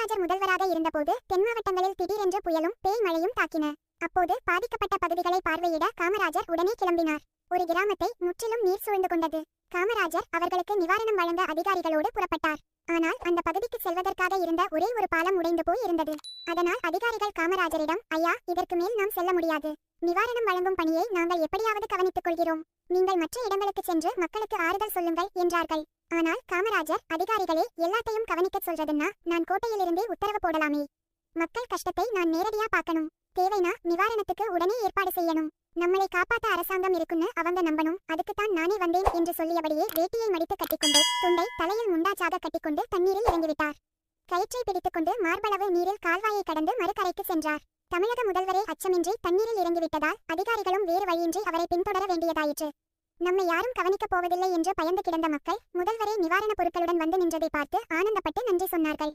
காமராஜர் முதல்வராக இருந்தபோது தென் மாவட்டங்களில் திடீரென்று புயலும் பேய் மழையும் தாக்கின. அப்போது பாதிக்கப்பட்ட பகுதிகளை பார்வையிட காமராஜர் உடனே கிளம்பினார். ஒரு கிராமத்தை முற்றிலும் நீர் சூழ்ந்து கொண்டது. காமராஜர் அவர்களுக்கு நிவாரணம் வழங்க அதிகாரிகளோடு புறப்பட்டார். ஆனால் அந்த பகுதிக்கு செல்வதற்காக இருந்த ஒரே ஒரு பாலம் உடைந்து போய் இருந்தது. அதனால் அதிகாரிகள் காமராஜரிடம், ஐயா, இதற்கு மேல் நாம் செல்ல முடியாது. நிவாரணம் வழங்கும் பணியை நாங்கள் எப்படியாவது கவனித்துக் கொள்கிறோம். நீங்கள் மற்ற இடங்களுக்கு சென்று மக்களுக்கு ஆறுதல் சொல்லுங்கள் என்றார்கள். ஆனால் காமராஜர், அதிகாரிகளே, எல்லாத்தையும் கவனிக்க சொல்றதுன்னா நான் கோட்டையிலிருந்தே உத்தரவு போடலாமே. மக்கள் கஷ்டத்தை நான் நேரடியா பார்க்கணும். தேவைனா நிவாரணத்துக்கு உடனே ஏற்பாடு செய்யணும். நம்மளை காப்பாத்த அரசாங்கம் இருக்குன்னு அவங்க நம்பணும். அதுக்குத்தான் நானே வந்தேன் என்று சொல்லியபடியே வேட்டியை மடித்து கட்டிக்கொண்டு துண்டை தலையில் முண்டாச்சாக கட்டிக்கொண்டு தண்ணீரில் இறங்கிவிட்டார். கயிற்றை பிடித்துக்கொண்டு மார்பளவு நீரில் கால்வாயை கடந்து மறுகரைக்கு சென்றார். தமிழக முதல்வரே அச்சமின்றி தண்ணீரில் இறங்கிவிட்டதால் அதிகாரிகளும் வேறு வழியின்றி அவரை பின்தொடர வேண்டியதாயிற்று. நம்மை யாரும் கவனிக்கப் போவதில்லை என்று பயந்து கிடந்த மக்கள் முதல்வரே நிவாரணப் பொருட்களுடன் வந்து நின்றதை பார்த்து ஆனந்தப்பட்டு நன்றி சொன்னார்கள்.